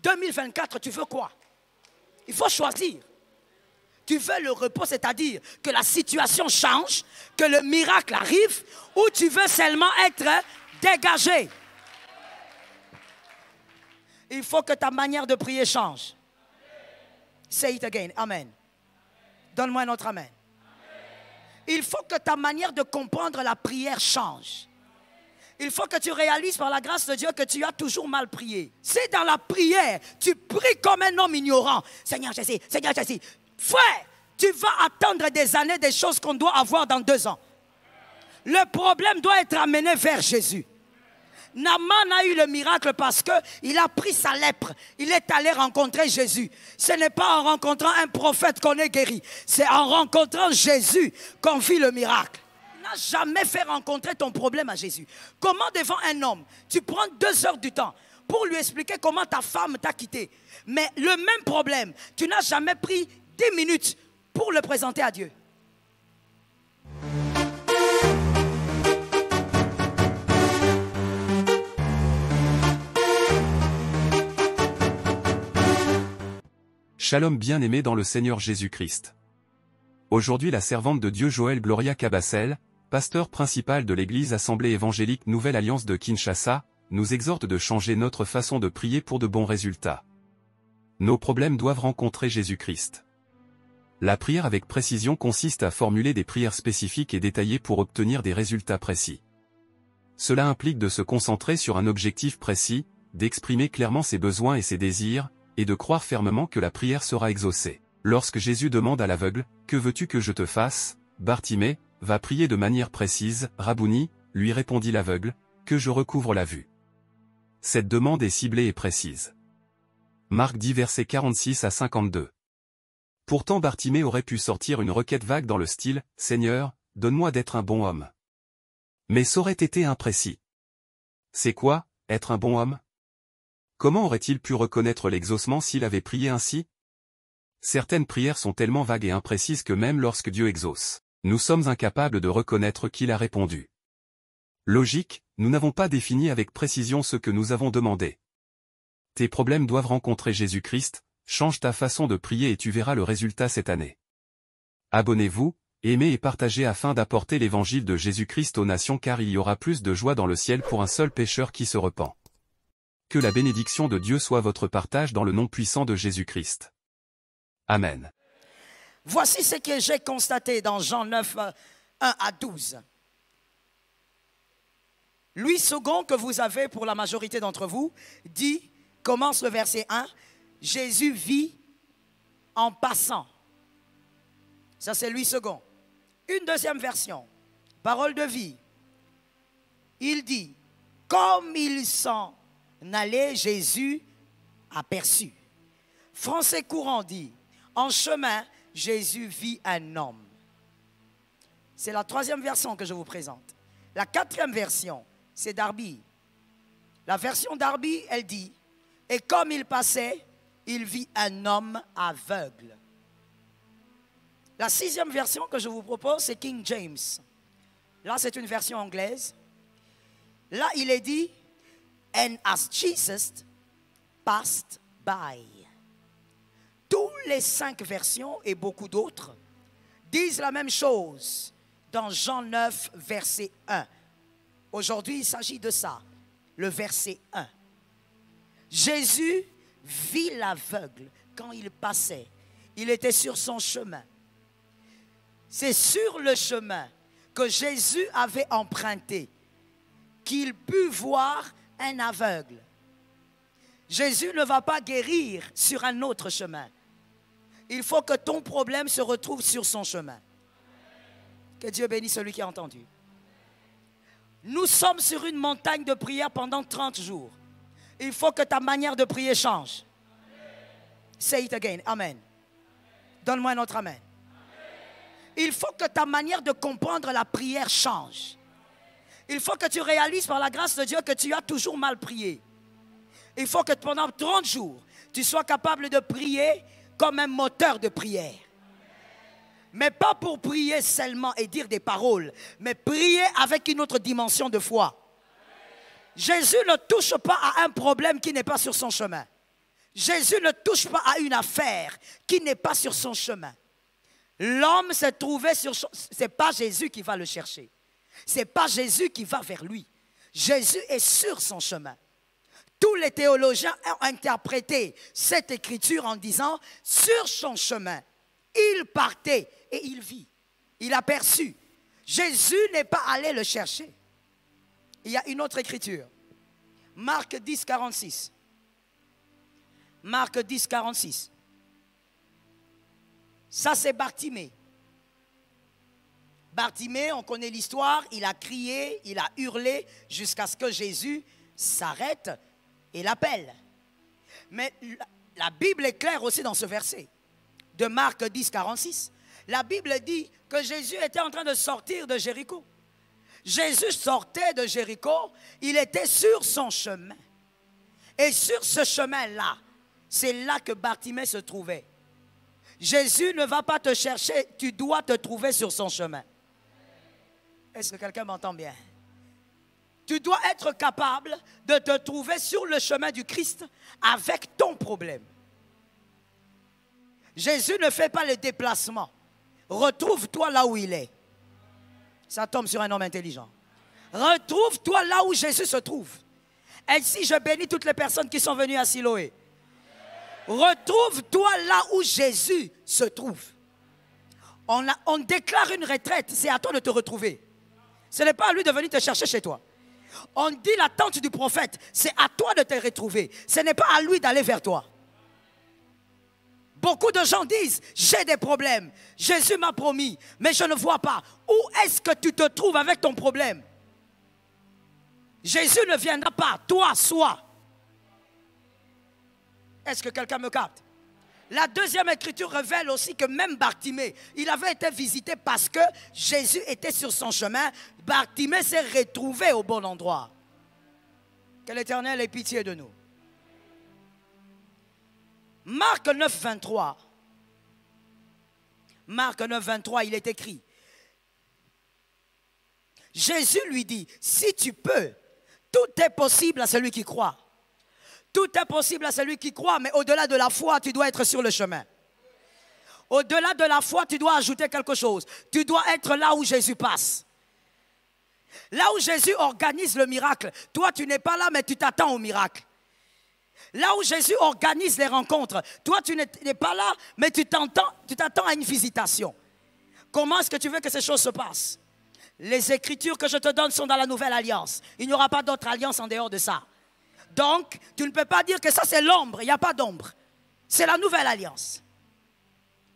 2024, tu veux quoi? Il faut choisir. Tu veux le repos, c'est-à-dire que la situation change, que le miracle arrive, ou tu veux seulement être dégagé? Il faut que ta manière de prier change. Say it again. Amen. Donne-moi un autre amen. Il faut que ta manière de comprendre la prière change. Il faut que tu réalises par la grâce de Dieu que tu as toujours mal prié. Si dans la prière, tu pries comme un homme ignorant, Seigneur Jésus, frère, tu vas attendre des années, des choses qu'on doit avoir dans 2 ans. Le problème doit être amené vers Jésus. Naaman a eu le miracle parce qu'il a pris sa lèpre. Il est allé rencontrer Jésus. Ce n'est pas en rencontrant un prophète qu'on est guéri. C'est en rencontrant Jésus qu'on vit le miracle. Tu n'as jamais fait rencontrer ton problème à Jésus. Comment devant un homme, tu prends 2 heures du temps pour lui expliquer comment ta femme t'a quitté. Mais le même problème, tu n'as jamais pris 10 minutes pour le présenter à Dieu. Shalom bien-aimé dans le Seigneur Jésus-Christ. Aujourd'hui la servante de Dieu Joël Gloria Cabassel, pasteur principal de l'église Assemblée évangélique Nouvelle Alliance de Kinshasa, nous exhorte de changer notre façon de prier pour de bons résultats. Nos problèmes doivent rencontrer Jésus-Christ. La prière avec précision consiste à formuler des prières spécifiques et détaillées pour obtenir des résultats précis. Cela implique de se concentrer sur un objectif précis, d'exprimer clairement ses besoins et ses désirs, et de croire fermement que la prière sera exaucée. Lorsque Jésus demande à l'aveugle, « Que veux-tu que je te fasse ?» Bartimée va prier de manière précise, « Rabouni » lui répondit l'aveugle, « Que je recouvre la vue. » Cette demande est ciblée et précise. Marc 10 versets 46 à 52. Pourtant Bartimée aurait pu sortir une requête vague dans le style, « Seigneur, donne-moi d'être un bon homme. » Mais ça aurait été imprécis. C'est quoi, être un bon homme? Comment aurait-il pu reconnaître l'exaucement s'il avait prié ainsi? Certaines prières sont tellement vagues et imprécises que même lorsque Dieu exauce, nous sommes incapables de reconnaître qu'il a répondu. Logique, nous n'avons pas défini avec précision ce que nous avons demandé. Tes problèmes doivent rencontrer Jésus-Christ, change ta façon de prier et tu verras le résultat cette année. Abonnez-vous, aimez et partagez afin d'apporter l'évangile de Jésus-Christ aux nations car il y aura plus de joie dans le ciel pour un seul pécheur qui se repent. Que la bénédiction de Dieu soit votre partage dans le nom puissant de Jésus-Christ. Amen. Voici ce que j'ai constaté dans Jean 9, 1 à 12. Louis II, que vous avez pour la majorité d'entre vous, dit, commence le verset 1, Jésus vit en passant. Ça c'est Louis II. Une deuxième version, parole de vie. Il dit, comme il s'en allait, Jésus aperçut. Français courant dit, en chemin, Jésus vit un homme. C'est la 3e version que je vous présente. La 4e version, c'est Darby. La version Darby, elle dit, et comme il passait, il vit un homme aveugle. La 6e version que je vous propose, c'est King James. Là, c'est une version anglaise. Là, il est dit, and as Jesus passed by. Toutes les 5 versions et beaucoup d'autres disent la même chose dans Jean 9, verset 1. Aujourd'hui, il s'agit de ça, le verset 1. Jésus vit l'aveugle quand il passait. Il était sur son chemin. C'est sur le chemin que Jésus avait emprunté qu'il put voir un aveugle. Jésus ne va pas guérir sur un autre chemin. Il faut que ton problème se retrouve sur son chemin. Que Dieu bénisse celui qui a entendu. Nous sommes sur une montagne de prière pendant 30 jours. Il faut que ta manière de prier change. Say it again. Amen. Donne-moi un autre amen. Il faut que ta manière de comprendre la prière change. Il faut que tu réalises par la grâce de Dieu que tu as toujours mal prié. Il faut que pendant 30 jours, tu sois capable de prier comme un moteur de prière. Mais pas pour prier seulement et dire des paroles, mais prier avec une autre dimension de foi. Jésus ne touche pas à un problème qui n'est pas sur son chemin. Jésus ne touche pas à une affaire qui n'est pas sur son chemin. L'homme s'est trouvé sur... Ce n'est pas Jésus qui va le chercher. Ce n'est pas Jésus qui va vers lui. Jésus est sur son chemin. Tous les théologiens ont interprété cette écriture en disant, sur son chemin, il partait et il vit. Il aperçut. Jésus n'est pas allé le chercher. Il y a une autre écriture. Marc 10, 46. Marc 10, 46. Ça, c'est Bartimée. Bartimée, on connaît l'histoire, il a crié, il a hurlé jusqu'à ce que Jésus s'arrête et l'appelle. Mais la Bible est claire aussi dans ce verset de Marc 10, 46. La Bible dit que Jésus était en train de sortir de Jéricho. Jésus sortait de Jéricho, il était sur son chemin. Et sur ce chemin-là, c'est là que Bartimée se trouvait. Jésus ne va pas te chercher, tu dois te trouver sur son chemin. Est-ce que quelqu'un m'entend bien? Tu dois être capable de te trouver sur le chemin du Christ avec ton problème. Jésus ne fait pas le déplacement. Retrouve-toi là où il est. Ça tombe sur un homme intelligent. Retrouve-toi là où Jésus se trouve. Ainsi, je bénis toutes les personnes qui sont venues à Siloé. Retrouve-toi là où Jésus se trouve. On déclare une retraite, c'est à toi de te retrouver. Ce n'est pas à lui de venir te chercher chez toi. On dit l'attente du prophète, c'est à toi de te retrouver. Ce n'est pas à lui d'aller vers toi. Beaucoup de gens disent, j'ai des problèmes. Jésus m'a promis, mais je ne vois pas. Où est-ce que tu te trouves avec ton problème? Jésus ne viendra pas, toi, sois. Est-ce que quelqu'un me capte? La deuxième écriture révèle aussi que même Bartimée, il avait été visité parce que Jésus était sur son chemin. Bartimée s'est retrouvé au bon endroit. Que l'Éternel ait pitié de nous. Marc 9, 23. Marc 9, 23, il est écrit. Jésus lui dit, si tu peux, tout est possible à celui qui croit. Tout est possible à celui qui croit, mais au-delà de la foi, tu dois être sur le chemin. Au-delà de la foi, tu dois ajouter quelque chose. Tu dois être là où Jésus passe. Là où Jésus organise le miracle. Toi, tu n'es pas là, mais tu t'attends au miracle. Là où Jésus organise les rencontres. Toi, tu n'es pas là, mais tu t'attends à une visitation. Comment est-ce que tu veux que ces choses se passent? Les écritures que je te donne sont dans la nouvelle alliance. Il n'y aura pas d'autre alliance en dehors de ça. Donc, tu ne peux pas dire que ça c'est l'ombre. Il n'y a pas d'ombre. C'est la nouvelle alliance.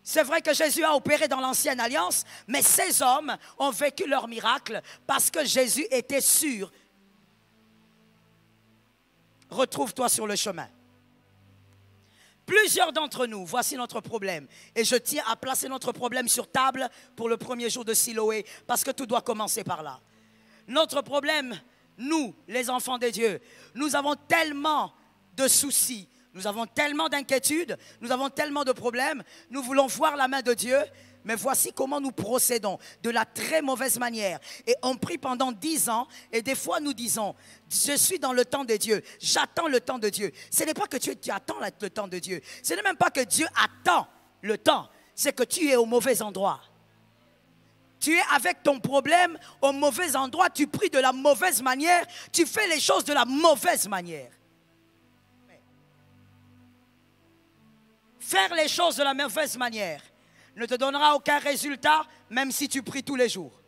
C'est vrai que Jésus a opéré dans l'ancienne alliance, mais ces hommes ont vécu leur miracle parce que Jésus était sûr. Retrouve-toi sur le chemin. Plusieurs d'entre nous, voici notre problème. Et je tiens à placer notre problème sur table pour le premier jour de Siloé, parce que tout doit commencer par là. Notre problème, nous, les enfants de Dieu, nous avons tellement de soucis, nous avons tellement d'inquiétudes, nous avons tellement de problèmes, nous voulons voir la main de Dieu, mais voici comment nous procédons, de la très mauvaise manière. Et on prie pendant 10 ans, et des fois nous disons, je suis dans le temps de Dieu, j'attends le temps de Dieu. Ce n'est pas que tu attends le temps de Dieu, ce n'est même pas que Dieu attend le temps, c'est que tu es au mauvais endroit. Tu es avec ton problème au mauvais endroit, tu pries de la mauvaise manière, tu fais les choses de la mauvaise manière. Faire les choses de la mauvaise manière ne te donnera aucun résultat, même si tu pries tous les jours.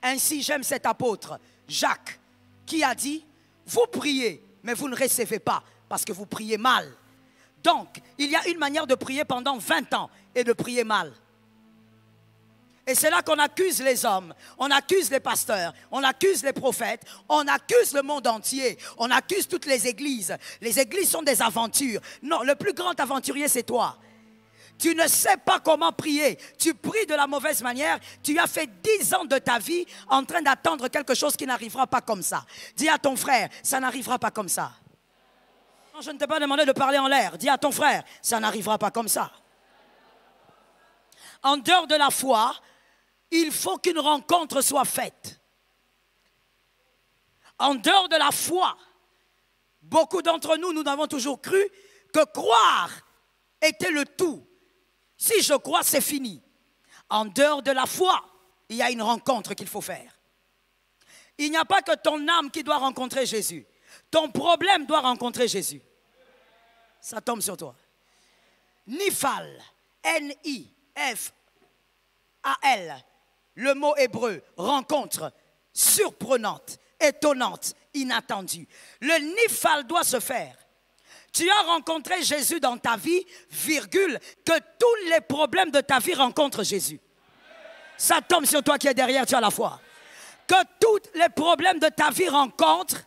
Ainsi, j'aime cet apôtre, Jacques, qui a dit, vous priez, mais vous ne recevez pas, parce que vous priez mal. Donc, il y a une manière de prier pendant 20 ans et de prier mal. Et c'est là qu'on accuse les hommes, on accuse les pasteurs, on accuse les prophètes, on accuse le monde entier, on accuse toutes les églises. Les églises sont des aventures. Non, le plus grand aventurier, c'est toi. Tu ne sais pas comment prier, tu pries de la mauvaise manière, tu as fait 10 ans de ta vie en train d'attendre quelque chose qui n'arrivera pas comme ça. Dis à ton frère, ça n'arrivera pas comme ça. Non, je ne t'ai pas demandé de parler en l'air, dis à ton frère, ça n'arrivera pas comme ça. En dehors de la foi, il faut qu'une rencontre soit faite. En dehors de la foi, Beaucoup d'entre nous, nous avons toujours cru que croire était le tout. Si je crois, c'est fini. En dehors de la foi, il y a une rencontre qu'il faut faire. Il n'y a pas que ton âme qui doit rencontrer Jésus. Ton problème doit rencontrer Jésus. Ça tombe sur toi. Nifal, N-I-F-A-L, le mot hébreu, rencontre surprenante, étonnante, inattendue. Le Nifal doit se faire. Tu as rencontré Jésus dans ta vie, virgule, que tous les problèmes de ta vie rencontrent Jésus. Ça tombe sur toi qui est derrière, tu as la foi. Que tous les problèmes de ta vie rencontrent.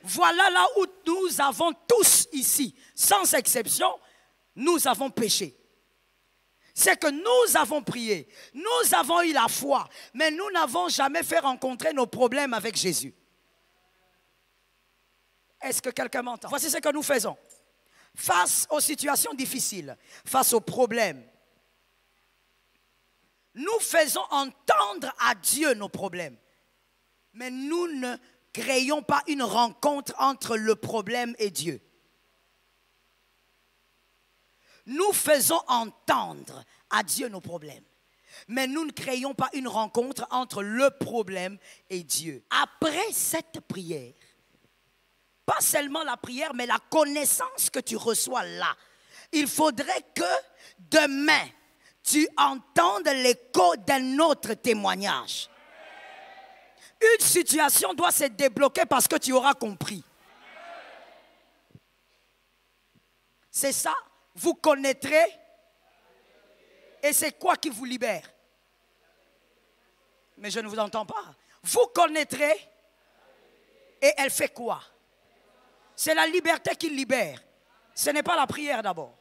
Voilà là où nous avons tous ici, sans exception, nous avons péché. C'est que nous avons prié, nous avons eu la foi, mais nous n'avons jamais fait rencontrer nos problèmes avec Jésus. Est-ce que quelqu'un m'entend? Voici ce que nous faisons. Face aux situations difficiles, face aux problèmes, nous faisons entendre à Dieu nos problèmes. Mais nous ne créons pas une rencontre entre le problème et Dieu. Nous faisons entendre à Dieu nos problèmes. Mais nous ne créons pas une rencontre entre le problème et Dieu. Après cette prière, pas seulement la prière, mais la connaissance que tu reçois là, il faudrait que demain, tu entendes l'écho d'un autre témoignage. Une situation doit se débloquer parce que tu auras compris. C'est ça, vous connaîtrez. Et c'est quoi qui vous libère? Mais je ne vous entends pas. Vous connaîtrez. Et elle fait quoi? C'est la liberté qui libère. Ce n'est pas la prière d'abord.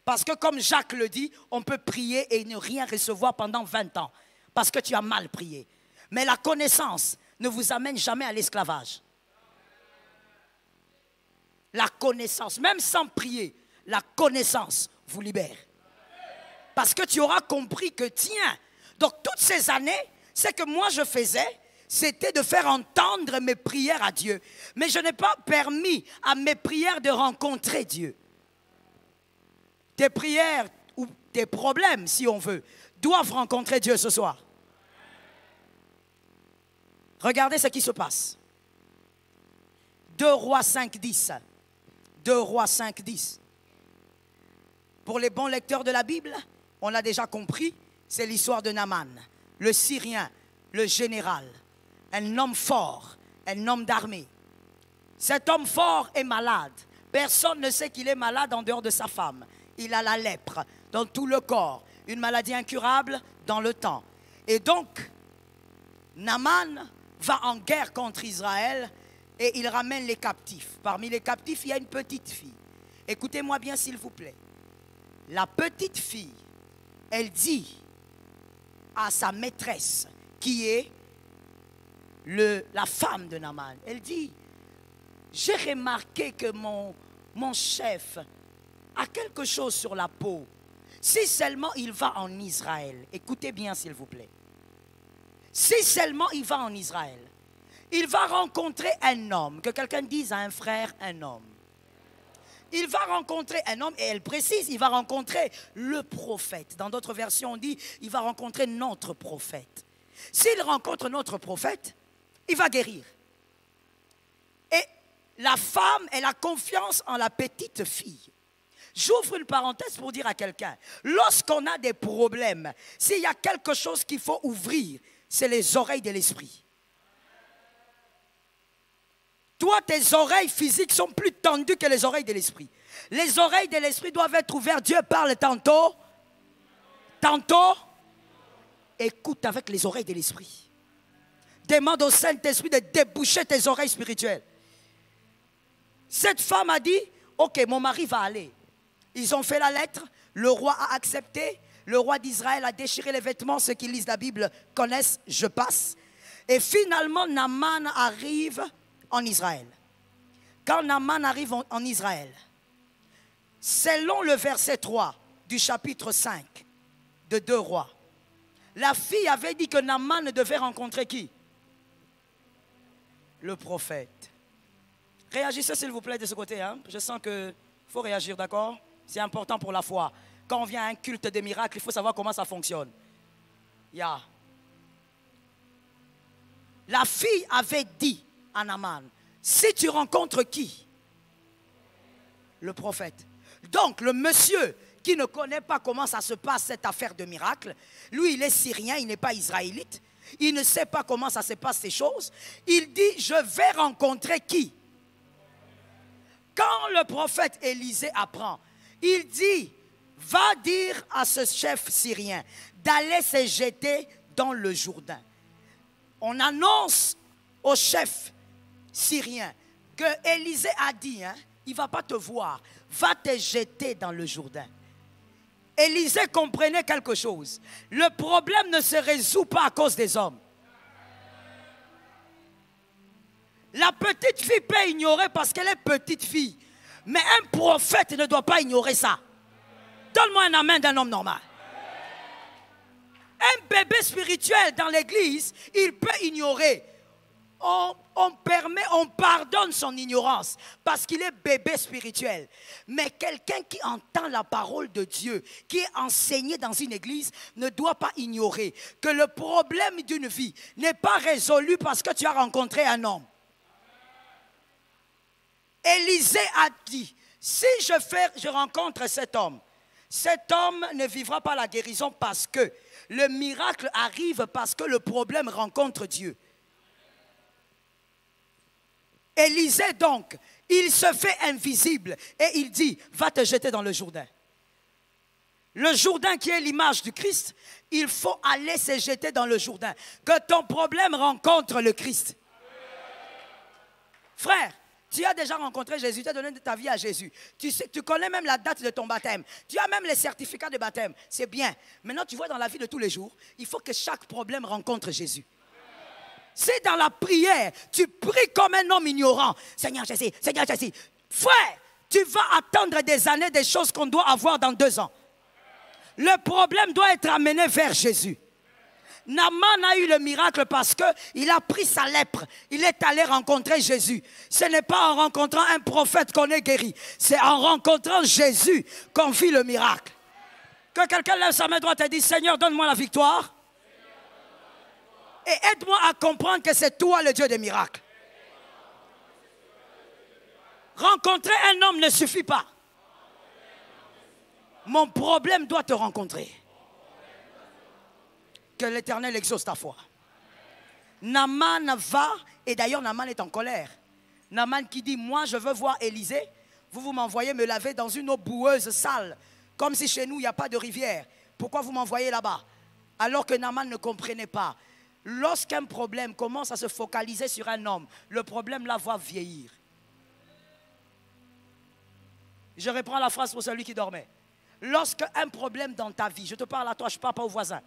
Parce que comme Jacques le dit, on peut prier et ne rien recevoir pendant 20 ans. Parce que tu as mal prié. Mais la connaissance ne vous amène jamais à l'esclavage. La connaissance, même sans prier, la connaissance vous libère. Parce que tu auras compris que tiens, donc toutes ces années, ce que moi je faisais, c'était de faire entendre mes prières à Dieu. Mais je n'ai pas permis à mes prières de rencontrer Dieu. Tes prières ou tes problèmes, si on veut, doivent rencontrer Dieu ce soir. Regardez ce qui se passe. 2 Rois 5, 10. 2 Rois 5, 10. Pour les bons lecteurs de la Bible, on l'a déjà compris, c'est l'histoire de Naaman, le Syrien, le général, un homme fort, un homme d'armée. Cet homme fort est malade. Personne ne sait qu'il est malade en dehors de sa femme. Il a la lèpre dans tout le corps, une maladie incurable dans le temps. Et donc, Naaman va en guerre contre Israël et il ramène les captifs. Parmi les captifs, il y a une petite fille. Écoutez-moi bien s'il vous plaît. La petite fille, elle dit à sa maîtresse, qui est la femme de Naaman, elle dit, j'ai remarqué que mon chef a quelque chose sur la peau. Si seulement il va en Israël, écoutez bien s'il vous plaît. Si seulement il va en Israël, il va rencontrer un homme, que quelqu'un dise à un frère, un homme. Il va rencontrer un homme, et elle précise, il va rencontrer le prophète. Dans d'autres versions, on dit, il va rencontrer notre prophète. S'il rencontre notre prophète, il va guérir. Et la femme, elle a confiance en la petite fille. J'ouvre une parenthèse pour dire à quelqu'un, lorsqu'on a des problèmes, s'il y a quelque chose qu'il faut ouvrir, c'est les oreilles de l'esprit. Toi, tes oreilles physiques sont plus tendues que les oreilles de l'esprit. Les oreilles de l'esprit doivent être ouvertes. Dieu parle tantôt. Écoute avec les oreilles de l'esprit. Demande au Saint-Esprit de déboucher tes oreilles spirituelles. Cette femme a dit, ok, mon mari va aller. Ils ont fait la lettre, le roi a accepté, le roi d'Israël a déchiré les vêtements, ceux qui lisent la Bible connaissent, je passe. Et finalement, Naaman arrive en Israël. Quand Naaman arrive en Israël, selon le verset 3 du chapitre 5 de 2 Rois, la fille avait dit que Naaman devait rencontrer qui? Le prophète. Réagissez s'il vous plaît de ce côté. Hein. Je sens qu'il faut réagir, d'accord? C'est important pour la foi. Quand on vient à un culte des miracles, il faut savoir comment ça fonctionne. Yeah. La fille avait dit à Naaman, si tu rencontres qui? Le prophète. Donc le monsieur qui ne connaît pas comment ça se passe cette affaire de miracle, lui il est syrien, il n'est pas israélite, il ne sait pas comment ça se passe ces choses, il dit je vais rencontrer qui? Quand le prophète Élisée apprend, il dit va dire à ce chef syrien d'aller se jeter dans le Jourdain. On annonce au chef syrien que Élisée a dit, hein, il ne va pas te voir, va te jeter dans le Jourdain. Élisée comprenait quelque chose. Le problème ne se résout pas à cause des hommes. La petite fille peut ignorer parce qu'elle est petite fille. Mais un prophète ne doit pas ignorer ça. Donne-moi un amen d'un homme normal. Un bébé spirituel dans l'église, il peut ignorer. On pardonne son ignorance parce qu'il est bébé spirituel. Mais quelqu'un qui entend la parole de Dieu, qui est enseigné dans une église, ne doit pas ignorer que le problème d'une vie n'est pas résolu parce que tu as rencontré un homme. Élisée a dit, si je rencontre cet homme ne vivra pas la guérison parce que le miracle arrive parce que le problème rencontre Dieu. Élisée donc, il se fait invisible et il dit, va te jeter dans le Jourdain. Le Jourdain qui est l'image du Christ, il faut aller se jeter dans le Jourdain. Que ton problème rencontre le Christ. Frère, tu as déjà rencontré Jésus, tu as donné ta vie à Jésus. Tu connais même la date de ton baptême. Tu as même les certificats de baptême. C'est bien. Maintenant, tu vois dans la vie de tous les jours, il faut que chaque problème rencontre Jésus. Si dans la prière, tu pries comme un homme ignorant, Seigneur Jésus, frère, tu vas attendre des années, des choses qu'on doit avoir dans 2 ans. Le problème doit être amené vers Jésus. Naaman a eu le miracle parce qu'il a pris sa lèpre. Il est allé rencontrer Jésus. Ce n'est pas en rencontrant un prophète qu'on est guéri. C'est en rencontrant Jésus qu'on vit le miracle. Que quelqu'un lève sa main droite et dise, Seigneur, donne-moi la victoire. Et aide-moi à comprendre que c'est toi le Dieu des miracles. Rencontrer un homme ne suffit pas. Mon problème doit te rencontrer. Que l'Éternel exauce ta foi. Naaman va, et d'ailleurs Naaman est en colère. Naaman qui dit, moi je veux voir Élisée, vous m'envoyez me laver dans une eau boueuse sale, comme si chez nous il n'y a pas de rivière. Pourquoi vous m'envoyez là-bas? Alors que Naaman ne comprenait pas. Lorsqu'un problème commence à se focaliser sur un homme, le problème là va vieillir. Je reprends la phrase pour celui qui dormait. Lorsqu'un problème dans ta vie, je te parle à toi, je ne parle pas au voisin.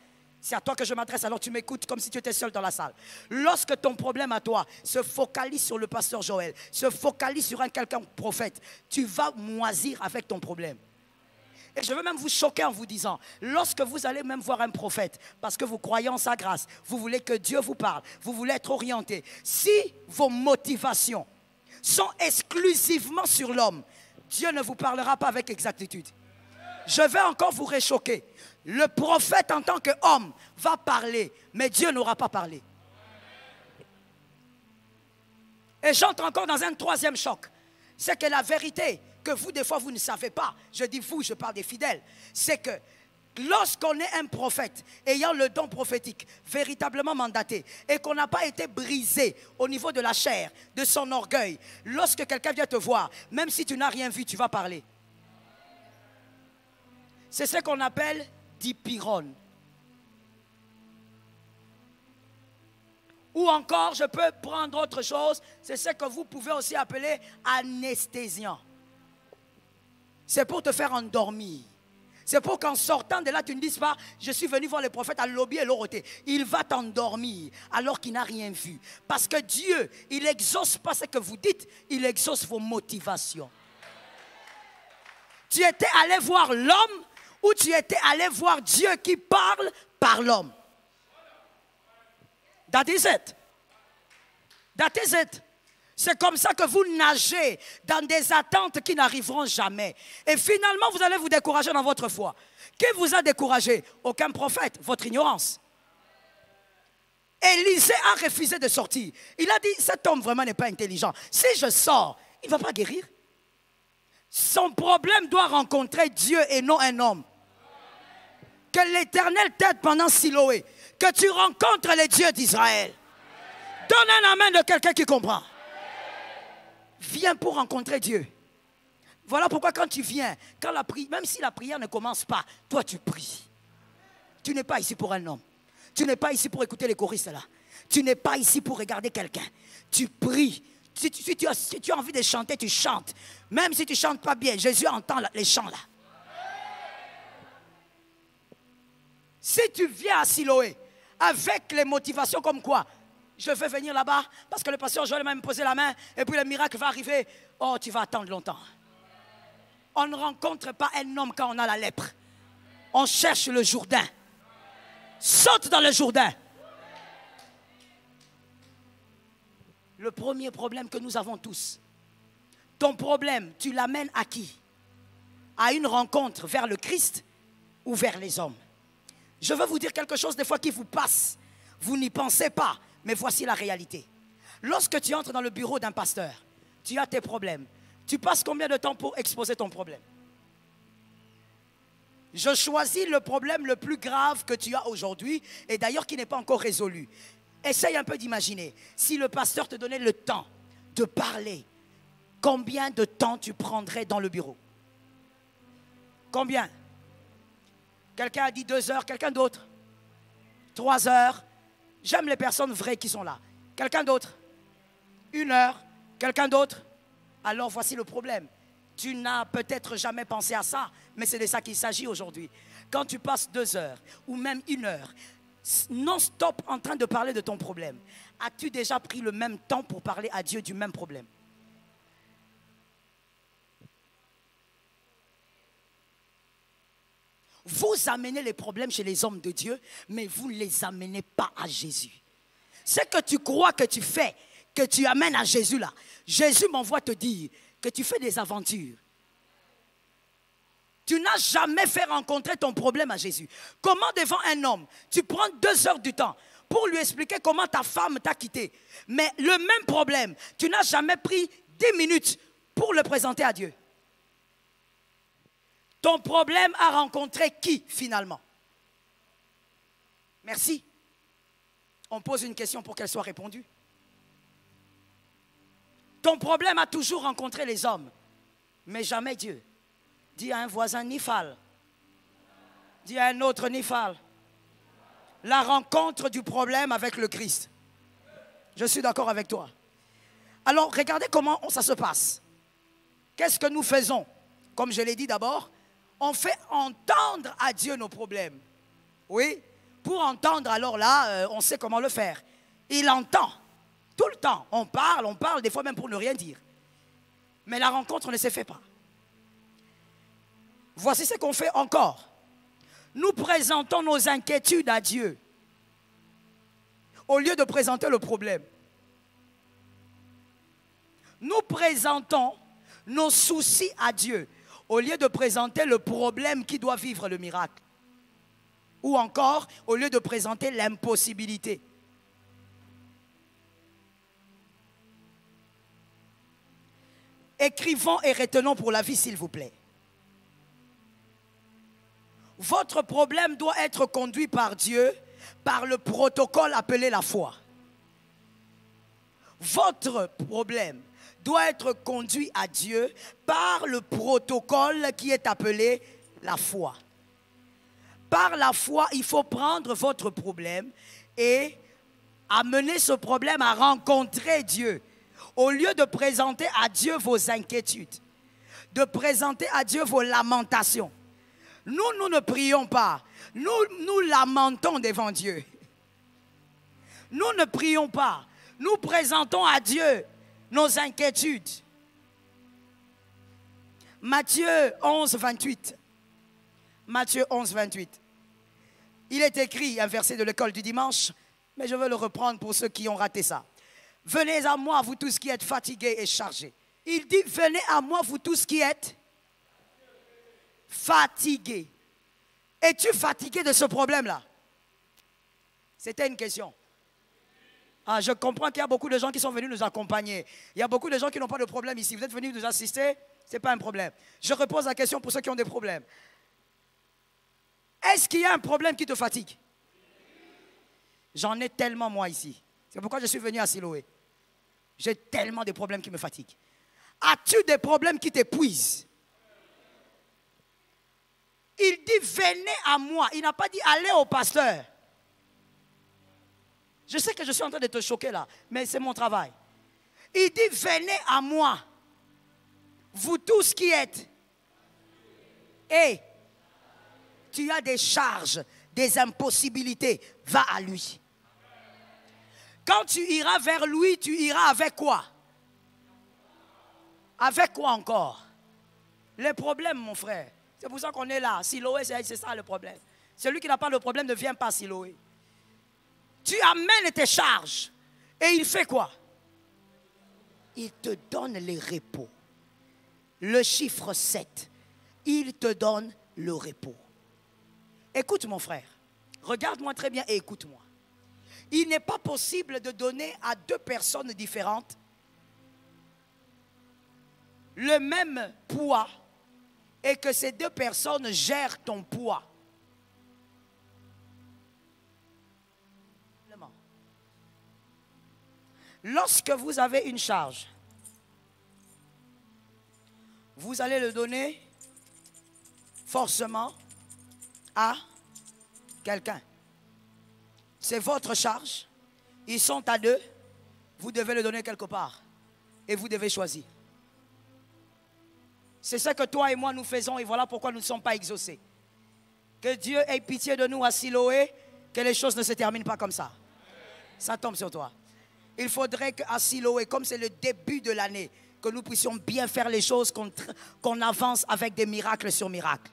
C'est à toi que je m'adresse, alors tu m'écoutes comme si tu étais seul dans la salle. Lorsque ton problème à toi se focalise sur le pasteur Joël, se focalise sur quelqu'un prophète, tu vas moisir avec ton problème. Et je veux même vous choquer en vous disant, lorsque vous allez même voir un prophète, parce que vous croyez en sa grâce, vous voulez que Dieu vous parle, vous voulez être orienté, si vos motivations sont exclusivement sur l'homme, Dieu ne vous parlera pas avec exactitude. Je vais encore vous réchoquer. Le prophète en tant qu'homme va parler, mais Dieu n'aura pas parlé. Et j'entre encore dans un 3e choc. C'est que la vérité que vous, des fois, vous ne savez pas, je dis vous, je parle des fidèles, c'est que lorsqu'on est un prophète ayant le don prophétique véritablement mandaté et qu'on n'a pas été brisé au niveau de la chair, de son orgueil, lorsque quelqu'un vient te voir, même si tu n'as rien vu, tu vas parler. C'est ce qu'on appelle dipyrone. Ou encore, je peux prendre autre chose, c'est ce que vous pouvez aussi appeler anesthésiant. C'est pour te faire endormir. C'est pour qu'en sortant de là, tu ne dises pas, je suis venu voir le prophète à Lobby et Loroté. Il va t'endormir alors qu'il n'a rien vu. Parce que Dieu, il n'exauce pas ce que vous dites, il exauce vos motivations. Tu étais allé voir l'homme ou tu étais allé voir Dieu qui parle par l'homme. That is it. That is it. C'est comme ça que vous nagez dans des attentes qui n'arriveront jamais. Et finalement, vous allez vous décourager dans votre foi. Qui vous a découragé? Aucun prophète, votre ignorance. Élisée a refusé de sortir. Il a dit, cet homme vraiment n'est pas intelligent. Si je sors, il ne va pas guérir. Son problème doit rencontrer Dieu et non un homme. Que l'Éternel t'aide pendant Siloé. Que tu rencontres les dieux d'Israël. Donne un amen de quelqu'un qui comprend. Viens pour rencontrer Dieu. Voilà pourquoi quand tu viens, même si la prière ne commence pas, toi tu pries. Tu n'es pas ici pour un homme. Tu n'es pas ici pour écouter les choristes là. Tu n'es pas ici pour regarder quelqu'un. Tu pries. Si tu as envie de chanter, tu chantes. Même si tu ne chantes pas bien, Jésus entend les chants là. Si tu viens à Siloé avec les motivations comme quoi, je vais venir là-bas parce que le pasteur Joël m'a posé la main et puis le miracle va arriver. Oh, tu vas attendre longtemps. On ne rencontre pas un homme quand on a la lèpre. On cherche le Jourdain. Saute dans le Jourdain. Le premier problème que nous avons tous, ton problème, tu l'amènes à qui? À une rencontre vers le Christ ou vers les hommes? Je veux vous dire quelque chose des fois qui vous passe. Vous n'y pensez pas, mais voici la réalité. Lorsque tu entres dans le bureau d'un pasteur, tu as tes problèmes. Tu passes combien de temps pour exposer ton problème? Je choisis le problème le plus grave que tu as aujourd'hui et d'ailleurs qui n'est pas encore résolu. Essaye un peu d'imaginer. Si le pasteur te donnait le temps de parler, combien de temps tu prendrais dans le bureau? Combien? Quelqu'un a dit 2 heures, quelqu'un d'autre? 3 heures. J'aime les personnes vraies qui sont là. Quelqu'un d'autre? 1 heure. Quelqu'un d'autre? Alors voici le problème. Tu n'as peut-être jamais pensé à ça, mais c'est de ça qu'il s'agit aujourd'hui. Quand tu passes 2 heures ou même 1 heure, non-stop en train de parler de ton problème, as-tu déjà pris le même temps pour parler à Dieu du même problème? Vous amenez les problèmes chez les hommes de Dieu, mais vous ne les amenez pas à Jésus. Ce que tu crois que tu fais, que tu amènes à Jésus là, Jésus m'envoie te dire que tu fais des aventures. Tu n'as jamais fait rencontrer ton problème à Jésus. Comment devant un homme, tu prends 2 heures du temps pour lui expliquer comment ta femme t'a quitté. Mais le même problème, tu n'as jamais pris 10 minutes pour le présenter à Dieu. Ton problème a rencontré qui finalement? Merci. On pose une question pour qu'elle soit répondue. Ton problème a toujours rencontré les hommes, mais jamais Dieu. Dis à un voisin Nifal. Dis à un autre Nifal. La rencontre du problème avec le Christ. Je suis d'accord avec toi. Alors, regardez comment ça se passe. Qu'est-ce que nous faisons? Comme je l'ai dit d'abord, on fait entendre à Dieu nos problèmes. Oui, pour entendre, alors là, on sait comment le faire. Il entend. Tout le temps, on parle, des fois même pour ne rien dire. Mais la rencontre ne se fait pas. Voici ce qu'on fait encore. Nous présentons nos inquiétudes à Dieu au lieu de présenter le problème. Nous présentons nos soucis à Dieu au lieu de présenter le problème qui doit vivre le miracle. Ou encore, au lieu de présenter l'impossibilité. Écrivons et retenons pour la vie, s'il vous plaît. Votre problème doit être conduit par Dieu, par le protocole appelé la foi. Votre problème doit être conduit à Dieu par le protocole qui est appelé la foi. Par la foi, il faut prendre votre problème et amener ce problème à rencontrer Dieu. Au lieu de présenter à Dieu vos inquiétudes, de présenter à Dieu vos lamentations. Nous ne prions pas. Nous lamentons devant Dieu. Nous ne prions pas. Nous présentons à Dieu nos inquiétudes. Matthieu 11, 28. Matthieu 11, 28. Il est écrit un verset de l'école du dimanche, mais je veux le reprendre pour ceux qui ont raté ça. venez à moi, vous tous qui êtes fatigués et chargés. Il dit, venez à moi, vous tous qui êtes fatigués. Es-tu fatigué de ce problème-là? C'était une question. Ah, je comprends qu'il y a beaucoup de gens qui sont venus nous accompagner. Il y a beaucoup de gens qui n'ont pas de problème ici. Vous êtes venus nous assister, ce n'est pas un problème. Je repose la question pour ceux qui ont des problèmes. Est-ce qu'il y a un problème qui te fatigue? J'en ai tellement moi ici. C'est pourquoi je suis venu à Siloé. J'ai tellement de problèmes qui me fatiguent. As-tu des problèmes qui t'épuisent? Il dit, venez à moi. Il n'a pas dit, allez au pasteur. Je sais que je suis en train de te choquer là, mais c'est mon travail. Il dit, venez à moi. Vous tous qui êtes. Et tu as des charges, des impossibilités. Va à lui. Quand tu iras vers lui, tu iras avec quoi? Avec quoi encore? Les problèmes, mon frère. C'est pour ça qu'on est là. Siloé, c'est ça le problème. Celui qui n'a pas le problème ne vient pas à Siloé. Tu amènes tes charges. Et il fait quoi? Il te donne les repos. Le chiffre 7. Il te donne le repos. Écoute mon frère. Regarde-moi très bien et écoute-moi. Il n'est pas possible de donner à deux personnes différentes le même poids et que ces deux personnes gèrent ton poids. Lorsque vous avez une charge, vous allez le donner forcément à quelqu'un. C'est votre charge. Ils sont à deux. Vous devez le donner quelque part. Et vous devez choisir. C'est ce que toi et moi nous faisons et voilà pourquoi nous ne sommes pas exaucés. Que Dieu ait pitié de nous à Siloé, que les choses ne se terminent pas comme ça. Ça tombe sur toi. Il faudrait qu'à Siloé, comme c'est le début de l'année, que nous puissions bien faire les choses, qu'on avance avec des miracles sur miracles.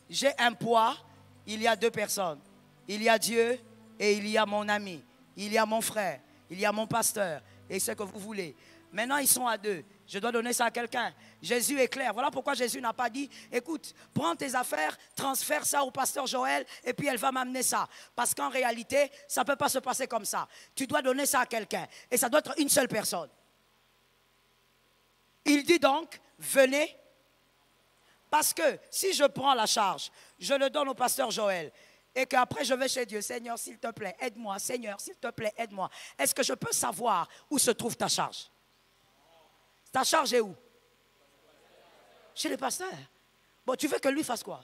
J'ai un poids, il y a deux personnes. Il y a Dieu et il y a mon ami. Il y a mon frère, il y a mon pasteur et ce que vous voulez. Maintenant, ils sont à deux. Je dois donner ça à quelqu'un. Jésus est clair. Voilà pourquoi Jésus n'a pas dit, écoute, prends tes affaires, transfère ça au pasteur Joël et puis elle va m'amener ça. Parce qu'en réalité, ça ne peut pas se passer comme ça. Tu dois donner ça à quelqu'un. Et ça doit être une seule personne. Il dit donc, venez. Parce que si je prends la charge, je le donne au pasteur Joël. Et qu'après je vais chez Dieu, Seigneur, s'il te plaît, aide-moi. Seigneur, s'il te plaît, aide-moi. Est-ce que je peux savoir où se trouve ta charge? Ta charge est où? Chez le pasteur. Bon, tu veux que lui fasse quoi?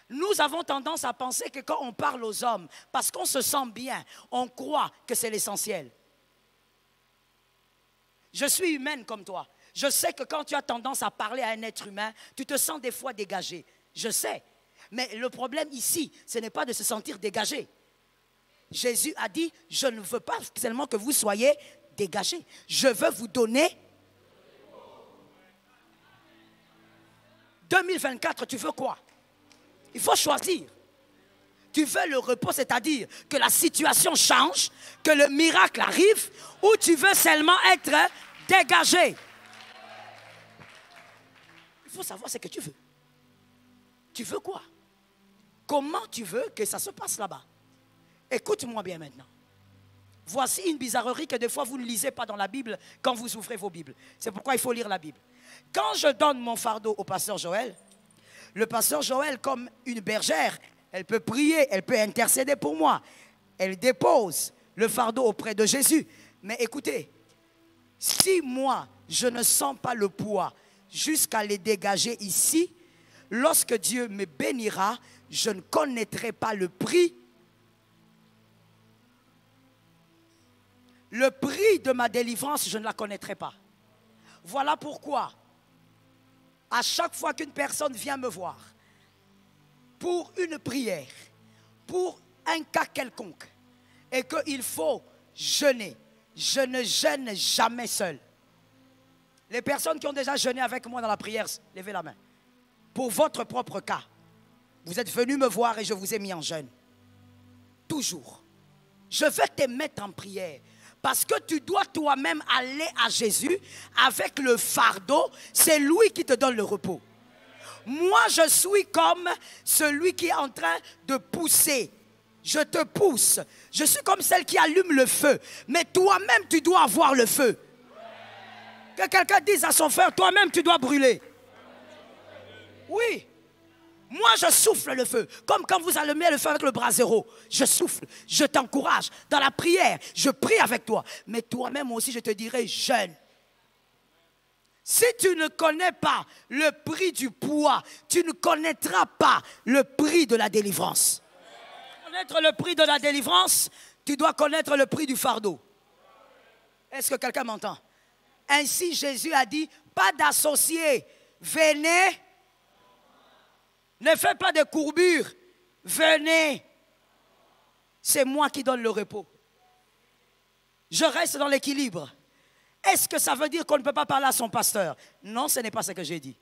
Nous avons tendance à penser que quand on parle aux hommes, parce qu'on se sent bien, on croit que c'est l'essentiel. Je suis humaine comme toi. Je sais que quand tu as tendance à parler à un être humain, tu te sens des fois dégagé. Je sais. Mais le problème ici, ce n'est pas de se sentir dégagé. Jésus a dit, je ne veux pas seulement que vous soyez dégagés. Je veux vous donner 2024, tu veux quoi? Il faut choisir. Tu veux le repos, c'est-à-dire que la situation change, que le miracle arrive, ou tu veux seulement être dégagé? Il faut savoir ce que tu veux. Tu veux quoi? Comment tu veux que ça se passe là-bas? Écoute-moi bien maintenant. Voici une bizarrerie que des fois vous ne lisez pas dans la Bible quand vous ouvrez vos Bibles. C'est pourquoi il faut lire la Bible. Quand je donne mon fardeau au pasteur Joël, le pasteur Joël, comme une bergère, elle peut prier, elle peut intercéder pour moi. Elle dépose le fardeau auprès de Jésus. Mais écoutez, si moi, je ne sens pas le poids jusqu'à les dégager ici, lorsque Dieu me bénira, je ne connaîtrai pas le prix. Le prix de ma délivrance, je ne la connaîtrai pas. Voilà pourquoi, à chaque fois qu'une personne vient me voir, pour une prière, pour un cas quelconque, et qu'il faut jeûner, je ne jeûne jamais seul. Les personnes qui ont déjà jeûné avec moi dans la prière, levez la main. Pour votre propre cas, vous êtes venus me voir et je vous ai mis en jeûne. Toujours. je vais te mettre en prière. Parce que tu dois toi-même aller à Jésus avec le fardeau. C'est lui qui te donne le repos. Moi, je suis comme celui qui est en train de pousser. Je te pousse. Je suis comme celle qui allume le feu. Mais toi-même, tu dois avoir le feu. Que quelqu'un dise à son frère, toi-même, tu dois brûler. Oui. Moi, je souffle le feu. Comme quand vous allumez le feu avec le brasero. Je souffle, je t'encourage. Dans la prière, je prie avec toi. Mais toi-même aussi, je te dirai, jeûne. Si tu ne connais pas le prix du poids, tu ne connaîtras pas le prix de la délivrance. Pour connaître le prix de la délivrance, tu dois connaître le prix du fardeau. Est-ce que quelqu'un m'entend? Ainsi, Jésus a dit, pas d'associés, venez. Ne faites pas de courbures. Venez. C'est moi qui donne le repos. Je reste dans l'équilibre. Est-ce que ça veut dire qu'on ne peut pas parler à son pasteur? Non, ce n'est pas ce que j'ai dit.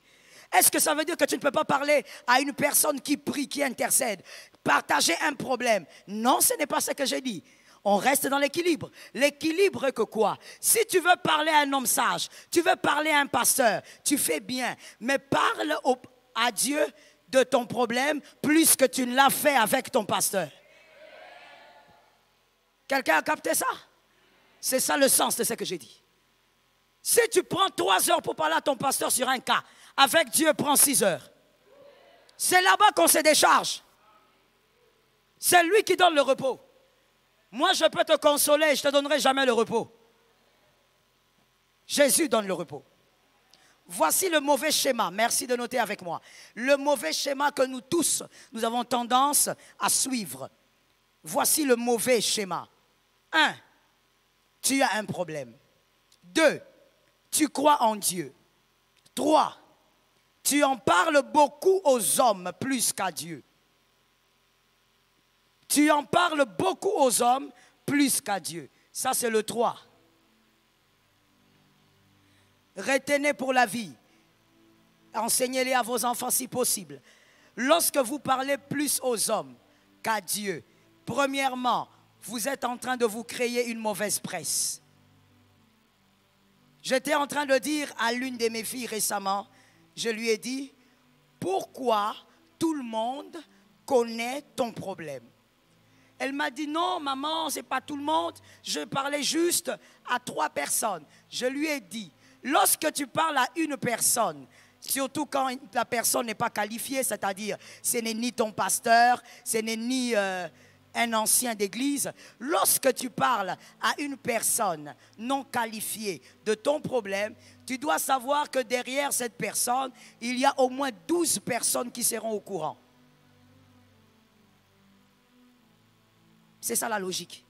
Est-ce que ça veut dire que tu ne peux pas parler à une personne qui prie, qui intercède, partager un problème? Non, ce n'est pas ce que j'ai dit. On reste dans l'équilibre. L'équilibre que quoi? Si tu veux parler à un homme sage, tu veux parler à un pasteur, tu fais bien. Mais parle à Dieu de ton problème plus que tu ne l'as fait avec ton pasteur. Quelqu'un a capté ça? C'est ça le sens de ce que j'ai dit. Si tu prends 3 heures pour parler à ton pasteur sur un cas, avec Dieu prend 6 heures. C'est là-bas qu'on se décharge. C'est lui qui donne le repos. Moi, je peux te consoler, je ne te donnerai jamais le repos. Jésus donne le repos. Voici le mauvais schéma. Merci de noter avec moi. Le mauvais schéma que nous tous, nous avons tendance à suivre. Voici le mauvais schéma. 1. Tu as un problème. 2. Tu crois en Dieu. 3. Tu en parles beaucoup aux hommes plus qu'à Dieu. Tu en parles beaucoup aux hommes plus qu'à Dieu. Ça, c'est le 3. Retenez pour la vie. Enseignez-les à vos enfants si possible. Lorsque vous parlez plus aux hommes qu'à Dieu, premièrement, vous êtes en train de vous créer une mauvaise presse. J'étais en train de dire à l'une de mes filles récemment, je lui ai dit, pourquoi tout le monde connaît ton problème? Elle m'a dit, non maman, ce n'est pas tout le monde, je parlais juste à 3 personnes. Je lui ai dit, lorsque tu parles à une personne, surtout quand la personne n'est pas qualifiée, c'est-à-dire ce n'est ni ton pasteur, ce n'est ni un ancien d'église, lorsque tu parles à une personne non qualifiée de ton problème, tu dois savoir que derrière cette personne, il y a au moins 12 personnes qui seront au courant. C'est ça la logique.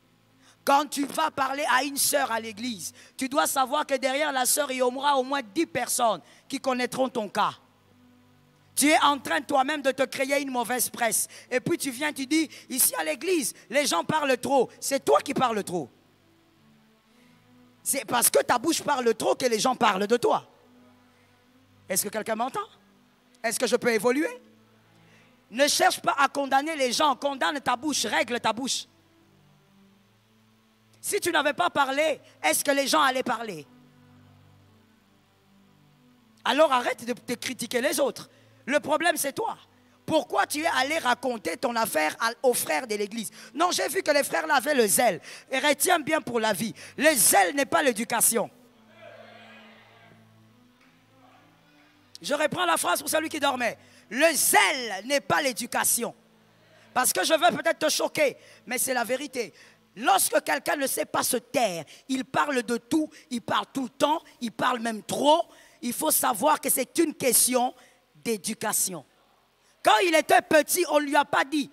Quand tu vas parler à une sœur à l'église, tu dois savoir que derrière la sœur, il y aura au moins 10 personnes qui connaîtront ton cas. Tu es en train toi-même de te créer une mauvaise presse. Et puis tu viens, tu dis, ici à l'église, les gens parlent trop. C'est toi qui parles trop. C'est parce que ta bouche parle trop que les gens parlent de toi. Est-ce que quelqu'un m'entend? Est-ce que je peux évoluer? Ne cherche pas à condamner les gens. Condamne ta bouche, règle ta bouche. Si tu n'avais pas parlé, est-ce que les gens allaient parler? Alors arrête de critiquer les autres. Le problème, c'est toi. Pourquoi tu es allé raconter ton affaire aux frères de l'église? Non, j'ai vu que les frères là avaient le zèle. Et retiens bien pour la vie. Le zèle n'est pas l'éducation. Je reprends la phrase pour celui qui dormait. Le zèle n'est pas l'éducation. Parce que je veux peut-être te choquer, mais c'est la vérité. Lorsque quelqu'un ne sait pas se taire, il parle de tout, il parle tout le temps, il parle même trop. Il faut savoir que c'est une question d'éducation. Quand il était petit, on ne lui a pas dit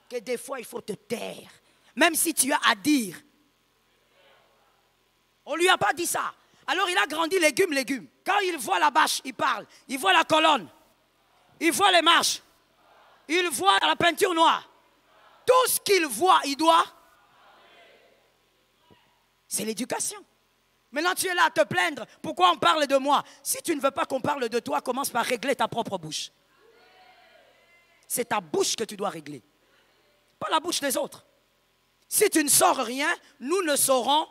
que des fois il faut te taire. Même si tu as à dire. On ne lui a pas dit ça. Alors il a grandi légumes. Quand il voit la bâche, il parle. Il voit la colonne. Il voit les marches. Il voit la peinture noire. Tout ce qu'il voit, il doit. C'est l'éducation. Maintenant, tu es là à te plaindre. Pourquoi on parle de moi? Si tu ne veux pas qu'on parle de toi, commence par régler ta propre bouche. C'est ta bouche que tu dois régler. pas la bouche des autres. Si tu ne sors rien, nous ne saurons.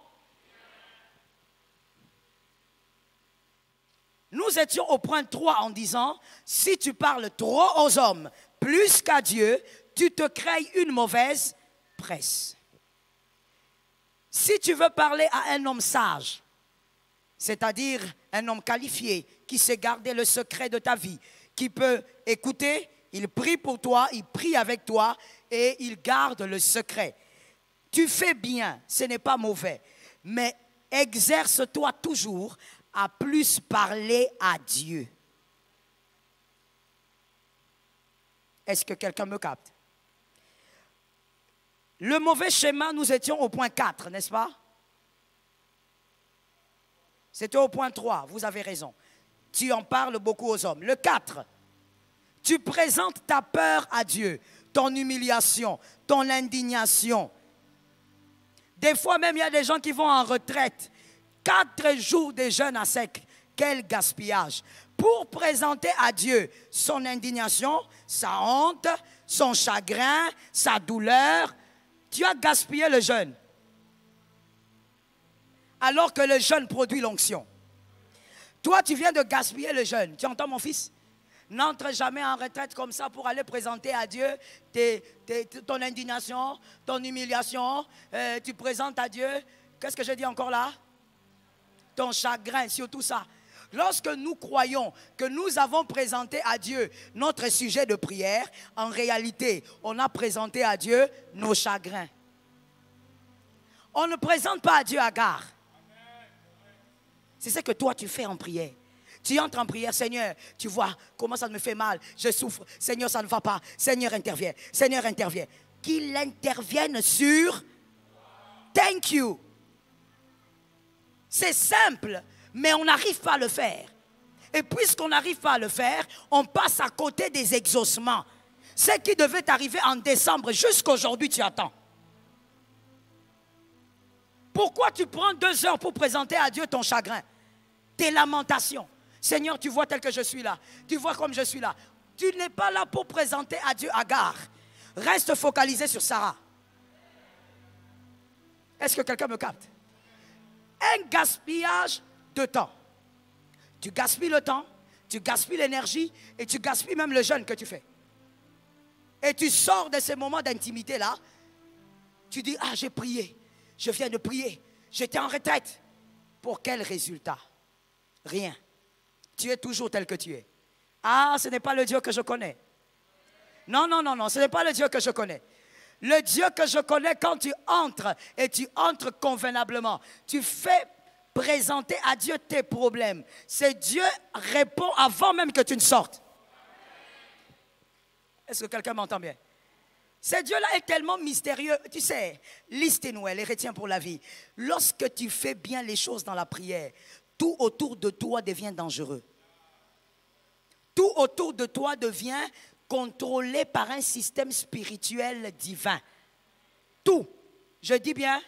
Nous étions au point 3 en disant, si tu parles trop aux hommes, plus qu'à Dieu, tu te crées une mauvaise presse. Si tu veux parler à un homme sage, c'est-à-dire un homme qualifié, qui sait garder le secret de ta vie, qui peut écouter, il prie pour toi, il prie avec toi et il garde le secret. Tu fais bien, ce n'est pas mauvais, mais exerce-toi toujours à plus parler à Dieu. Est-ce que quelqu'un me capte? Le mauvais schéma, nous étions au point 4, n'est-ce pas? C'était au point 3, vous avez raison. Tu en parles beaucoup aux hommes. Le 4, tu présentes ta peur à Dieu, ton humiliation, ton indignation. Des fois même, il y a des gens qui vont en retraite. 4 jours de jeûne à sec. Quel gaspillage. Pour présenter à Dieu son indignation, sa honte, son chagrin, sa douleur, tu as gaspillé le jeûne. Alors que le jeûne produit l'onction. Toi, tu viens de gaspiller le jeûne. Tu entends, mon fils? N'entre jamais en retraite comme ça pour aller présenter à Dieu ton indignation, ton humiliation. Tu présentes à Dieu, qu'est-ce que je dis encore là? Ton chagrin, surtout ça. Lorsque nous croyons que nous avons présenté à Dieu notre sujet de prière, en réalité, on a présenté à Dieu nos chagrins. On ne présente pas à Dieu hagard. C'est ce que toi tu fais en prière. Tu entres en prière, Seigneur, tu vois comment ça me fait mal, je souffre, Seigneur, ça ne va pas, Seigneur, interviens, Seigneur, interviens. Qu'il intervienne sur thank you. C'est simple, mais on n'arrive pas à le faire. Et puisqu'on n'arrive pas à le faire, on passe à côté des exaucements. Ce qui devait arriver en décembre, jusqu'aujourd'hui, tu attends. Pourquoi tu prends 2 heures pour présenter à Dieu ton chagrin, tes lamentations? Seigneur, tu vois tel que je suis là. Tu vois comme je suis là. Tu n'es pas là pour présenter à Dieu Agar. Reste focalisé sur Sarah. Est-ce que quelqu'un me capte? Un gaspillage de temps. Tu gaspilles le temps, tu gaspilles l'énergie et tu gaspilles même le jeûne que tu fais. Et tu sors de ces moments d'intimité-là. Tu dis, ah, j'ai prié. Je viens de prier. J'étais en retraite. Pour quel résultat? Rien. Tu es toujours tel que tu es. Ah, ce n'est pas le Dieu que je connais. Non, non, non, non, ce n'est pas le Dieu que je connais. Le Dieu que je connais, quand tu entres, et tu entres convenablement, tu fais présenter à Dieu tes problèmes. C'est Dieu répond avant même que tu ne sortes. Est-ce que quelqu'un m'entend bien? Ce Dieu-là est tellement mystérieux. Tu sais, l'Isténouel, les chrétiens pour la vie. Lorsque tu fais bien les choses dans la prière, tout autour de toi devient dangereux. Tout autour de toi devient contrôlé par un système spirituel divin. Tout. Je dis bien.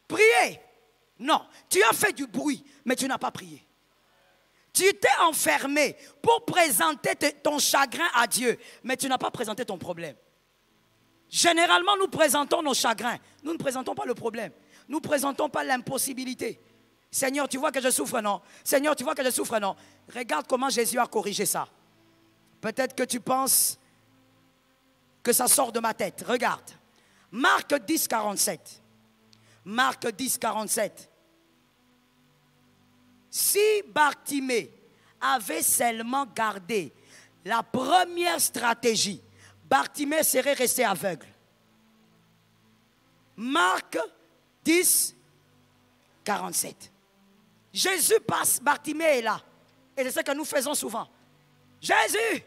Prier. Non, tu as fait du bruit, mais tu n'as pas prié. Tu t'es enfermé pour présenter ton chagrin à Dieu, mais tu n'as pas présenté ton problème. Généralement, nous présentons nos chagrins. Nous ne présentons pas le problème. Nous ne présentons pas l'impossibilité. Seigneur, tu vois que je souffre, non? Seigneur, tu vois que je souffre, non? Regarde comment Jésus a corrigé ça. Peut-être que tu penses que ça sort de ma tête. Regarde. Marc 10, 47. Marc 10, 47. Si Bartimée avait seulement gardé la première stratégie, Bartimée serait resté aveugle. Marc 10, 47. Jésus passe, Bartimée est là. Et c'est ce que nous faisons souvent. Jésus,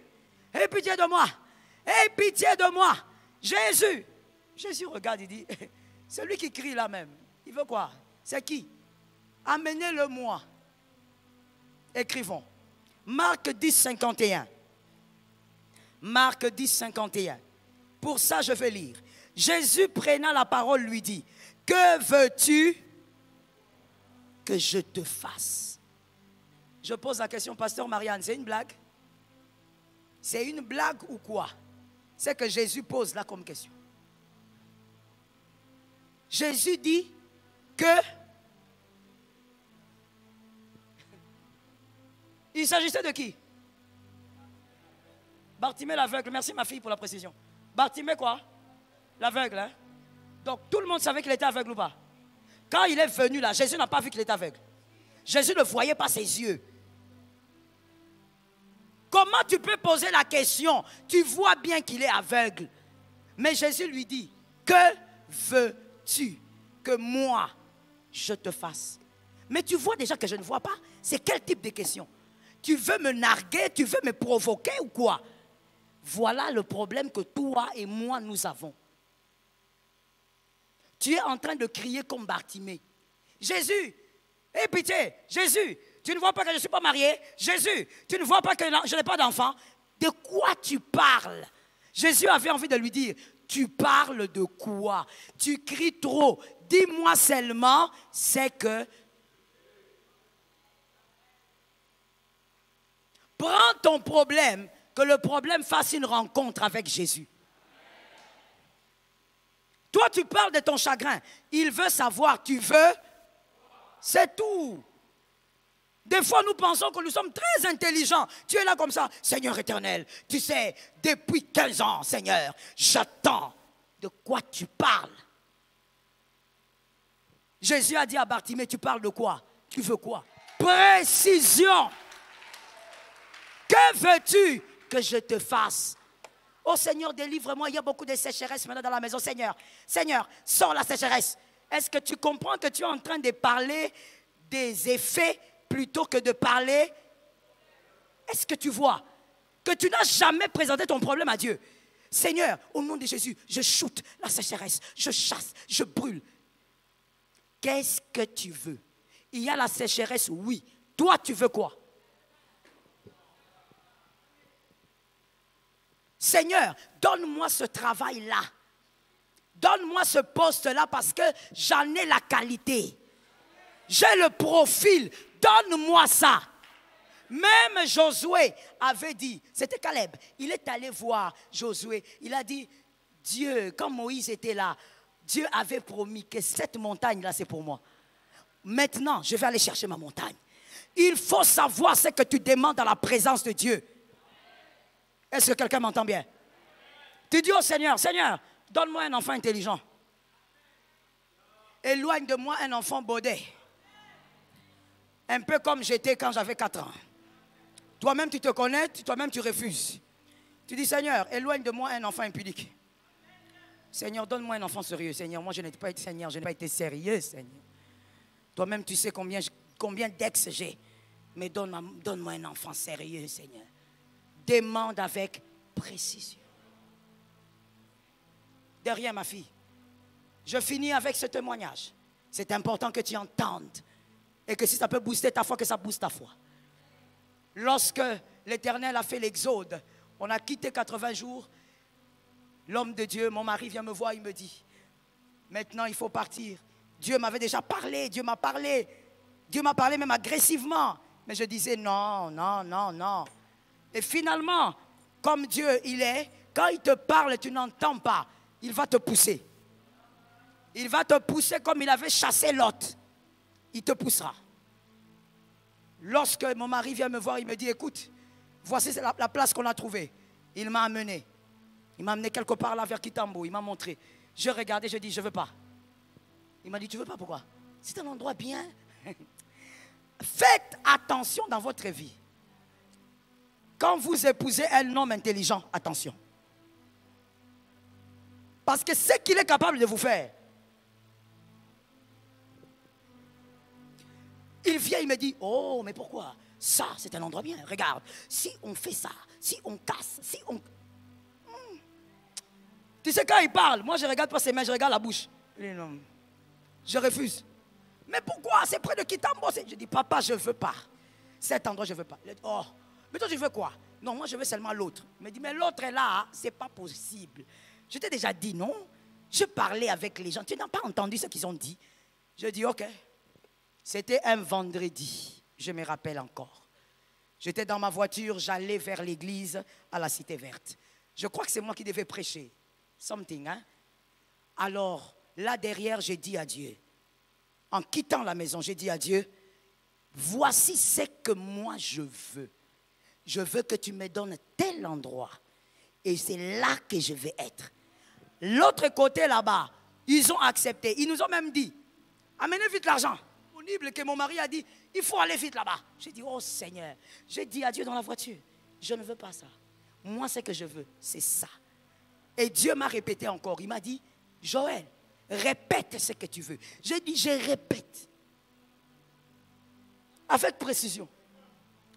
aie pitié de moi. Aie pitié de moi. Jésus. Jésus regarde, il dit, c'est lui qui crie là même. Il veut quoi? C'est qui? Amenez-le-moi. Écrivons. Marc 10, 51. Marc 10, 51. Pour ça, je vais lire. Jésus prenant la parole lui dit, que veux-tu que je te fasse? Je pose la question, pasteur Marianne, c'est une blague? C'est une blague ou quoi? C'est que Jésus pose là comme question. Jésus dit que il s'agissait de qui? Bartimée l'aveugle. Merci ma fille pour la précision. Bartimée quoi? L'aveugle. Hein? Donc tout le monde savait qu'il était aveugle ou pas? Quand il est venu là, Jésus n'a pas vu qu'il était aveugle. Jésus ne voyait pas ses yeux. Comment tu peux poser la question? Tu vois bien qu'il est aveugle. Mais Jésus lui dit, que veux-tu que moi je te fasse? Mais tu vois déjà que je ne vois pas. C'est quel type de question? Tu veux me narguer? Tu veux me provoquer ou quoi? Voilà le problème que toi et moi nous avons. Tu es en train de crier comme Bartimée. Jésus, aie pitié, Jésus, tu ne vois pas que je ne suis pas marié? Jésus, tu ne vois pas que je n'ai pas d'enfant? De quoi tu parles? Jésus avait envie de lui dire, tu parles de quoi? Tu cries trop. Dis-moi seulement, c'est que... Prends ton problème, que le problème fasse une rencontre avec Jésus. Toi, tu parles de ton chagrin. Il veut savoir, tu veux? C'est tout. Des fois, nous pensons que nous sommes très intelligents. Tu es là comme ça, Seigneur éternel. Tu sais, depuis 15 ans, Seigneur, j'attends. De quoi tu parles? Jésus a dit à Bartimée, tu parles de quoi? Tu veux quoi? Précision. Que veux-tu que je te fasse? Oh Seigneur, délivre-moi. Il y a beaucoup de sécheresse maintenant dans la maison. Seigneur, Seigneur, sors la sécheresse. Est-ce que tu comprends que tu es en train de parler des effets plutôt que de parler? Est-ce que tu vois que tu n'as jamais présenté ton problème à Dieu? Seigneur, au nom de Jésus, je shoote la sécheresse, je chasse, je brûle. Qu'est-ce que tu veux? Il y a la sécheresse, oui. Toi, tu veux quoi? Seigneur, donne-moi ce travail-là. Donne-moi ce poste-là parce que j'en ai la qualité. J'ai le profil. Donne-moi ça. Même Josué avait dit, c'était Caleb, il est allé voir Josué. Il a dit, Dieu, quand Moïse était là, Dieu avait promis que cette montagne-là, c'est pour moi. Maintenant, je vais aller chercher ma montagne. Il faut savoir ce que tu demandes dans la présence de Dieu. Est-ce que quelqu'un m'entend bien? Tu dis au Seigneur, Seigneur, donne-moi un enfant intelligent. Éloigne de moi un enfant baudet. Un peu comme j'étais quand j'avais 4 ans. Toi-même, tu te connais, toi-même, tu refuses. Tu dis, Seigneur, éloigne de moi un enfant impudique. Seigneur, donne-moi un enfant sérieux. Seigneur, moi, je n'ai pas été Seigneur, je n'ai pas été sérieux, Seigneur. Toi-même, tu sais combien d'ex j'ai. Mais donne-moi un enfant sérieux, Seigneur. Demande avec précision. Derrière ma fille, je finis avec ce témoignage. C'est important que tu entendes. Et que si ça peut booster ta foi, que ça booste ta foi. Lorsque l'Éternel a fait l'exode, on a quitté 80 jours. L'homme de Dieu, mon mari vient me voir, il me dit, maintenant il faut partir. Dieu m'avait déjà parlé, Dieu m'a parlé même agressivement. Mais je disais non, non, non, non. Et finalement, comme Dieu il est, quand il te parle, tu n'entends pas, il va te pousser. Il va te pousser comme il avait chassé Lot. Il te poussera. Lorsque mon mari vient me voir, il me dit, écoute, voici la place qu'on a trouvée. Il m'a amené. Il m'a amené quelque part là vers Kitambo. Il m'a montré. Je regardais, je dis, je ne veux pas. Il m'a dit, tu ne veux pas, pourquoi? C'est un endroit bien. Faites attention dans votre vie. Quand vous épousez un homme intelligent, attention. Parce que ce qu'il est capable de vous faire. Il vient, il me dit, oh, mais pourquoi? Ça, c'est un endroit bien. Regarde, si on fait ça, si on casse, si on... Tu sais, quand il parle, moi je ne regarde pas ses mains, je regarde la bouche. Il dit, non. Je refuse. Mais pourquoi? C'est près de Kitambo. Je dis, papa, je ne veux pas. Cet endroit, je ne veux pas. Il dit, oh, mais toi, tu veux quoi? Non, moi, je veux seulement l'autre. Il me dit, mais l'autre est là, ce n'est pas possible. Je t'ai déjà dit, non? Je parlais avec les gens. Tu n'as pas entendu ce qu'ils ont dit? Je dis, ok. C'était un vendredi, je me rappelle encore. J'étais dans ma voiture, j'allais vers l'église à la Cité Verte. Je crois que c'est moi qui devais prêcher. Something, hein? Alors, là derrière, j'ai dit à Dieu, en quittant la maison, j'ai dit à Dieu, voici ce que moi je veux. Je veux que tu me donnes tel endroit. Et c'est là que je vais être. L'autre côté là-bas, ils ont accepté. Ils nous ont même dit, amenez vite l'argent. Disponible que mon mari a dit, il faut aller vite là-bas. J'ai dit, oh Seigneur, j'ai dit à Dieu dans la voiture, je ne veux pas ça. Moi, ce que je veux, c'est ça. Et Dieu m'a répété encore. Il m'a dit, Joël, répète ce que tu veux. J'ai dit, je répète. Avec précision.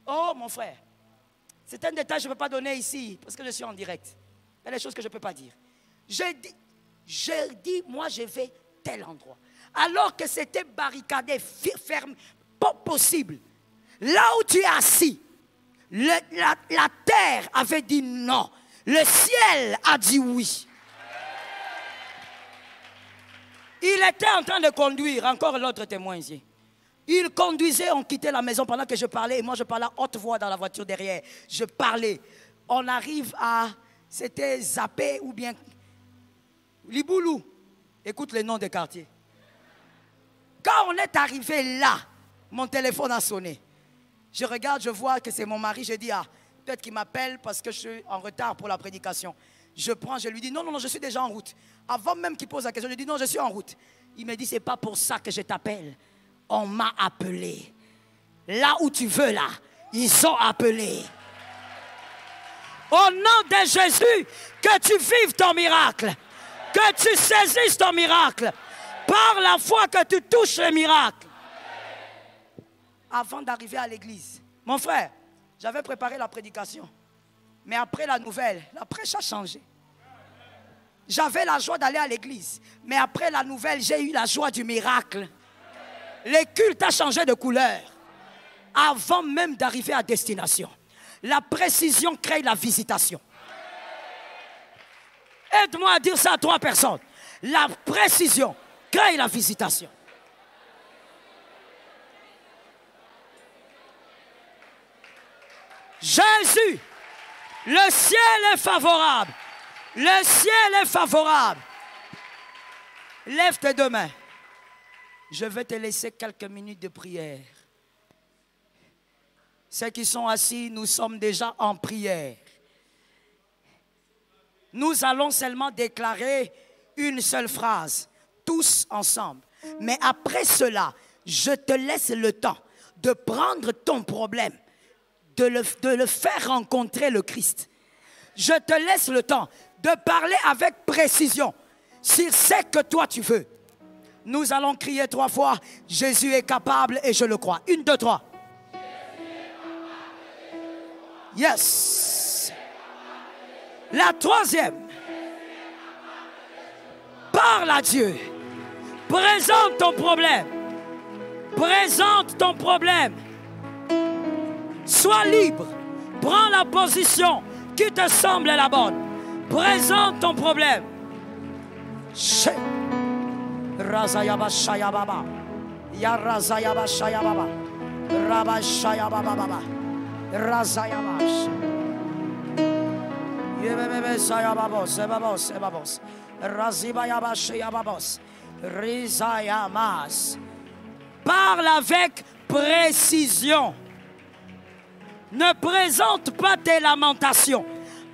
Oh, mon frère, c'est un détail que je ne peux pas donner ici, parce que je suis en direct. Il y a des choses que je ne peux pas dire. J'ai dit, moi, je vais tel endroit. Alors que c'était barricadé, ferme, pas possible. Là où tu es assis, la terre avait dit non. Le ciel a dit oui. Il était en train de conduire, encore l'autre témoin ici. Il conduisait, on quittait la maison pendant que je parlais, et moi je parlais à haute voix dans la voiture derrière. Je parlais. On arrive à, c'était Zappé ou bien Liboulou. Écoute les noms des quartiers. Quand on est arrivé là, mon téléphone a sonné. Je regarde, je vois que c'est mon mari. Je dis, ah, peut-être qu'il m'appelle parce que je suis en retard pour la prédication. Je prends, je lui dis, non, je suis déjà en route. Avant même qu'il pose la question, je lui dis, non, je suis en route. Il me dit, c'est pas pour ça que je t'appelle. On m'a appelé. Là où tu veux, là, ils ont appelé. Au nom de Jésus, que tu vives ton miracle. Que tu saisisses ton miracle. Par la foi que tu touches le miracle. Avant d'arriver à l'église, mon frère, j'avais préparé la prédication. Mais après la nouvelle, la prêche a changé. J'avais la joie d'aller à l'église. Mais après la nouvelle, j'ai eu la joie du miracle. Le culte a changé de couleur. Avant même d'arriver à destination. La précision crée la visitation. Aide-moi à dire ça à 3 personnes. La précision crée la visitation. Jésus, le ciel est favorable. Le ciel est favorable. Lève tes 2 mains. Je vais te laisser quelques minutes de prière. Ceux qui sont assis, nous sommes déjà en prière. Nous allons seulement déclarer une seule phrase, tous ensemble. Mais après cela, je te laisse le temps de prendre ton problème, de le faire rencontrer le Christ. Je te laisse le temps de parler avec précision sur ce que toi tu veux. Nous allons crier 3 fois, Jésus est capable et je le crois. 1, 2, 3. Yes. La 3e. Parle à Dieu. Présente ton problème. Présente ton problème. Sois libre. Prends la position qui te semble la bonne. Présente ton problème. Razayaba Shayababa. Ya Razayaba Shayababa. Rabba Shayababa. Razayabash. Yebebe Sayababos, Sebabos, Sebabos. Razibayabash Yababos. Rizayamas. Parle avec précision. Ne présente pas tes lamentations.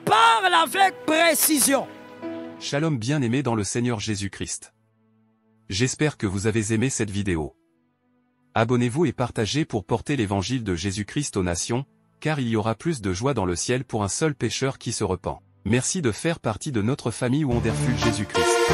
Parle avec précision. Shalom bien-aimés dans le Seigneur Jésus-Christ. J'espère que vous avez aimé cette vidéo. Abonnez-vous et partagez pour porter l'évangile de Jésus-Christ aux nations, car il y aura plus de joie dans le ciel pour un seul pécheur qui se repent. Merci de faire partie de notre famille Wonderful Jésus-Christ.